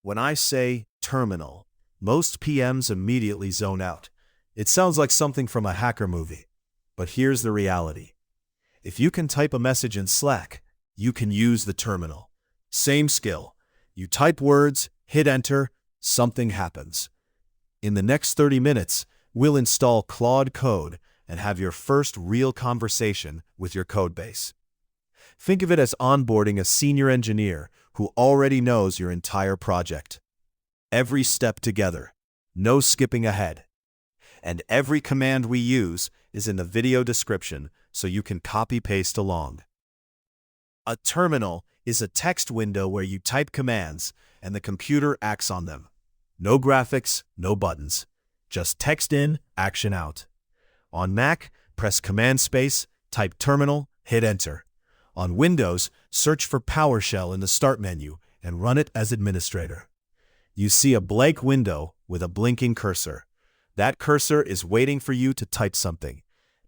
When I say terminal, most PMs immediately zone out. It sounds like something from a hacker movie. But here's the reality. If you can type a message in Slack, you can use the terminal. Same skill. You type words, hit enter, something happens. In the next 30 minutes, we'll install Claude Code and have your first real conversation with your codebase. Think of it as onboarding a senior engineer who already knows your entire project. Every step together, no skipping ahead. And every command we use is in the video description so you can copy-paste along. A terminal is a text window where you type commands and the computer acts on them. No graphics, no buttons. Just text in, action out. On Mac, press Command Space, type Terminal, hit Enter. On Windows, search for PowerShell in the Start menu and run it as administrator. You see a blank window with a blinking cursor. That cursor is waiting for you to type something.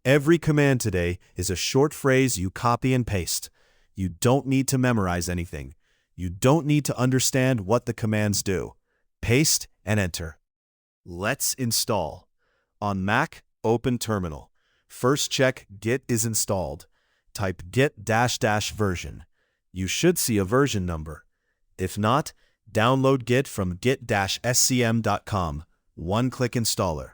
Every command today is a short phrase you copy and paste. You don't need to memorize anything. You don't need to understand what the commands do. Paste and enter. Let's install. On Mac, open Terminal. First check Git is installed. Type git-version. You should see a version number. If not, download Git from git-scm.com. One-click installer.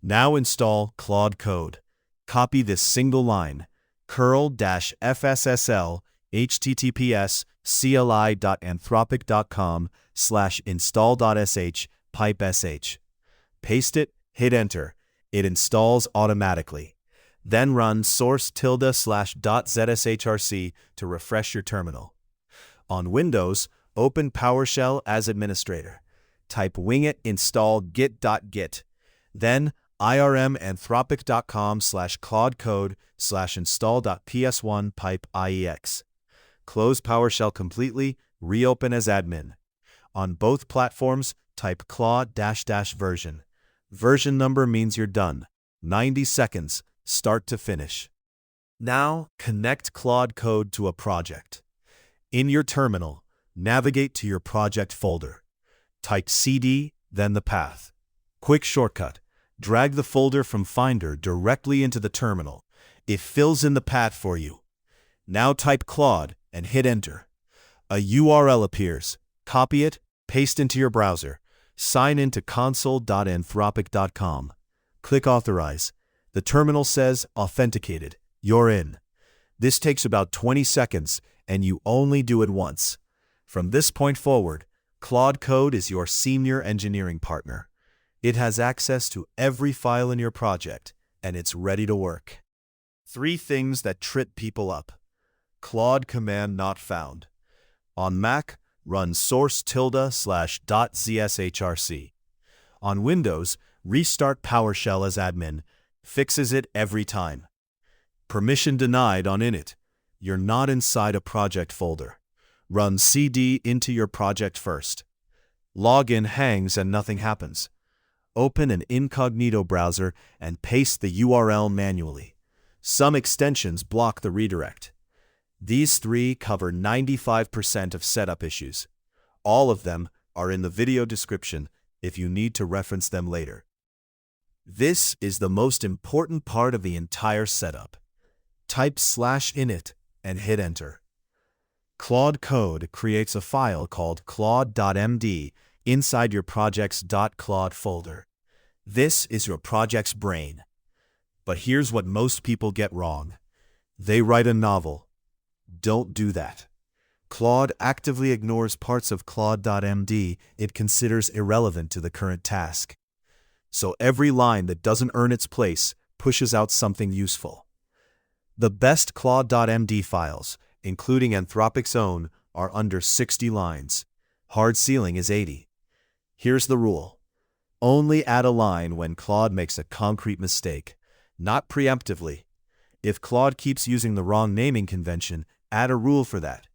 Now install Claude Code. Copy this single line. curl-fssl https://cli.anthropic.com/install.sh pipe.sh. Paste it, hit enter. It installs automatically. Then run source_.zshrc to refresh your terminal. On Windows, open PowerShell as administrator. Type wingit install git.git. Then irm.anthropic.com/claudecode/install.ps1 pipe iex. Close PowerShell completely, reopen as admin. On both platforms, type Claude-version. Version number means you're done. 90 seconds, start to finish. Now, connect Claude Code to a project. In your terminal, navigate to your project folder. Type cd, then the path. Quick shortcut. Drag the folder from Finder directly into the terminal. It fills in the path for you. Now type Claude and hit enter. A URL appears. Copy it, paste into your browser. Sign into console.anthropic.com. Click Authorize. The terminal says Authenticated. You're in. This takes about 20 seconds, and you only do it once. From this point forward, Claude Code is your senior engineering partner. It has access to every file in your project, and it's ready to work. 3 things that trip people up. Claude command not found. On Mac, run source_.zshrc. On Windows, restart PowerShell as admin. Fixes it every time. Permission denied on init. You're not inside a project folder. Run cd into your project first. Login hangs and nothing happens. Open an incognito browser and paste the URL manually. Some extensions block the redirect. These 3 cover 95% of setup issues. All of them are in the video description if you need to reference them later. This is the most important part of the entire setup. Type /init and hit enter. Claude Code creates a file called Claude.md inside your project's .claude folder. This is your project's brain. But here's what most people get wrong. They write a novel. Don't do that. Claude actively ignores parts of Claude.md it considers irrelevant to the current task. So every line that doesn't earn its place pushes out something useful. The best Claude.md files, including Anthropic's own, are under 60 lines. Hard ceiling is 80. Here's the rule. Only add a line when Claude makes a concrete mistake, not preemptively. If Claude keeps using the wrong naming convention, add a rule for that.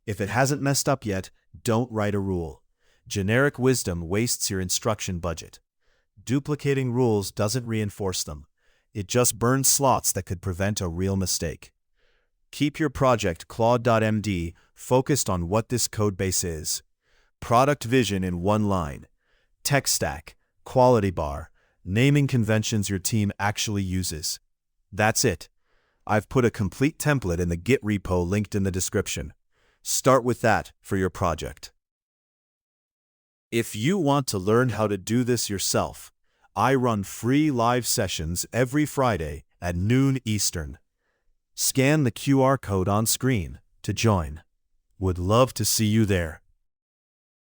If it hasn't messed up yet, don't write a rule. Generic wisdom wastes your instruction budget. Duplicating rules doesn't reinforce them. It just burns slots that could prevent a real mistake. Keep your project Claude.md focused on what this codebase is. product vision in one line, tech stack, quality bar, naming conventions your team actually uses. That's it. I've put a complete template in the Git repo linked in the description. Start with that for your project. If you want to learn how to do this yourself, I run free live sessions every Friday at noon Eastern. Scan the QR code on screen to join. Would love to see you there.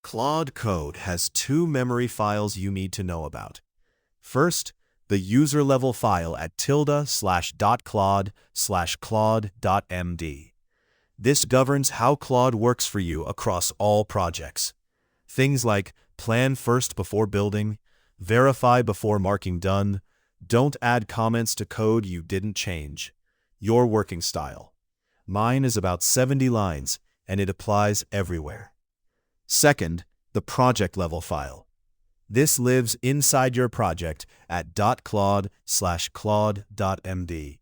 Claude Code has 2 memory files you need to know about. First, the user-level file at ~.claude/claude.md. This governs how Claude works for you across all projects. Things like plan first before building, verify before marking done, don't add comments to code you didn't change. Your working style. Mine is about 70 lines, and it applies everywhere. Second, the project-level file. This lives inside your project at .claude/claude.md.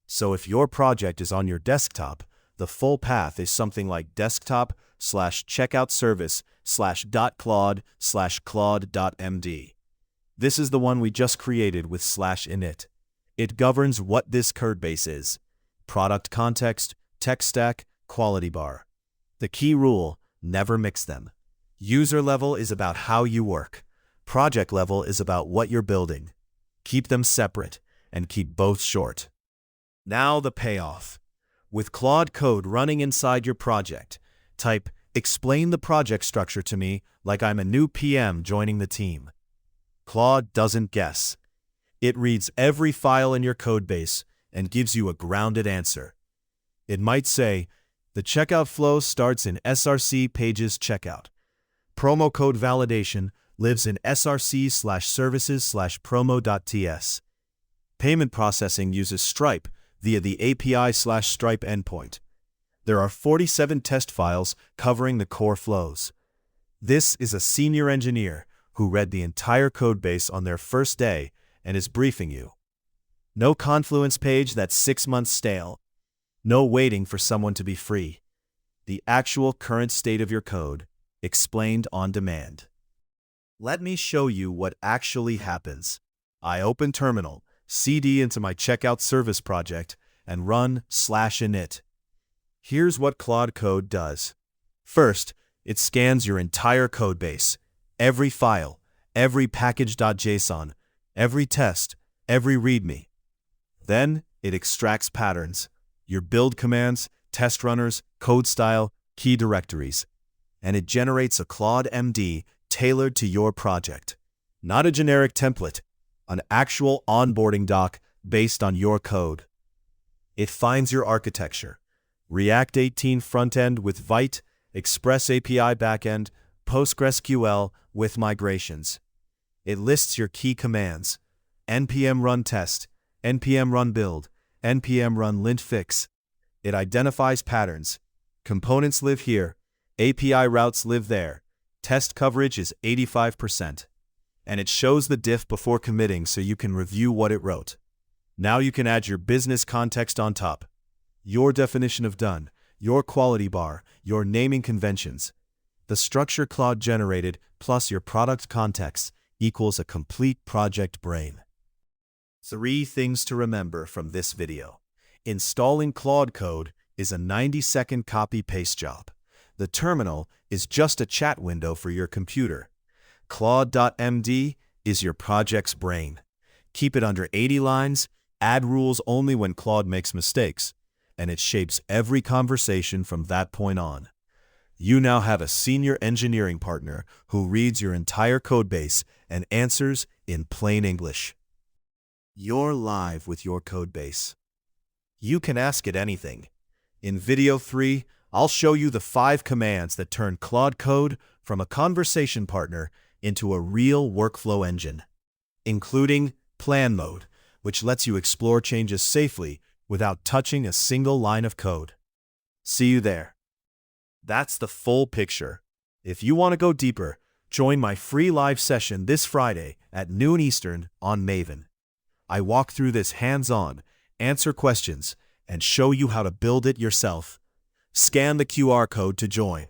So if your project is on your desktop, the full path is something like desktop/checkout service/.claude/claude.md. This is the one we just created with /init. It governs what this codebase is: product context, tech stack, quality bar. The key rule: never mix them. User level is about how you work. Project level is about what you're building. Keep them separate and keep both short. Now the payoff. With Claude Code running inside your project, type "explain the project structure to me" like I'm a new PM joining the team. Claude doesn't guess. It reads every file in your codebase and gives you a grounded answer. It might say, the checkout flow starts in src pages checkout. Promo code validation lives in src/services/promo.ts. Payment processing uses Stripe via the API/Stripe endpoint. There are 47 test files covering the core flows. This is a senior engineer who read the entire codebase on their first day and is briefing you. No Confluence page that's 6 months stale. No waiting for someone to be free. The actual current state of your code, explained on demand. Let me show you what actually happens. I open terminal, cd into my checkout service project, and run /init. Here's what Claude Code does. First, it scans your entire codebase, every file, every package.json, every test, every README. Then, it extracts patterns, your build commands, test runners, code style, key directories, and it generates a Claude.md tailored to your project. Not a generic template, an actual onboarding doc based on your code. It finds your architecture: React 18 frontend with Vite, Express API backend, PostgreSQL with migrations. It lists your key commands: npm run test, npm run build, npm run lint fix. It identifies patterns. Components live here, API routes live there, test coverage is 85%. And it shows the diff before committing so you can review what it wrote. Now you can add your business context on top. Your definition of done, your quality bar, your naming conventions. The structure Claude generated plus your product context equals a complete project brain. 3 things to remember from this video. Installing Claude Code is a 90-second copy-paste job. The terminal is just a chat window for your computer. Claude.md is your project's brain. Keep it under 80 lines, add rules only when Claude makes mistakes, and it shapes every conversation from that point on. You now have a senior engineering partner who reads your entire codebase and answers in plain English. You're live with your codebase. You can ask it anything. In video 3, I'll show you the 5 commands that turn Claude Code from a conversation partner into a real workflow engine, including plan mode, which lets you explore changes safely without touching a single line of code. See you there. That's the full picture. If you want to go deeper, join my free live session this Friday at noon Eastern on Maven. I walk through this hands-on, answer questions, and show you how to build it yourself. Scan the QR code to join.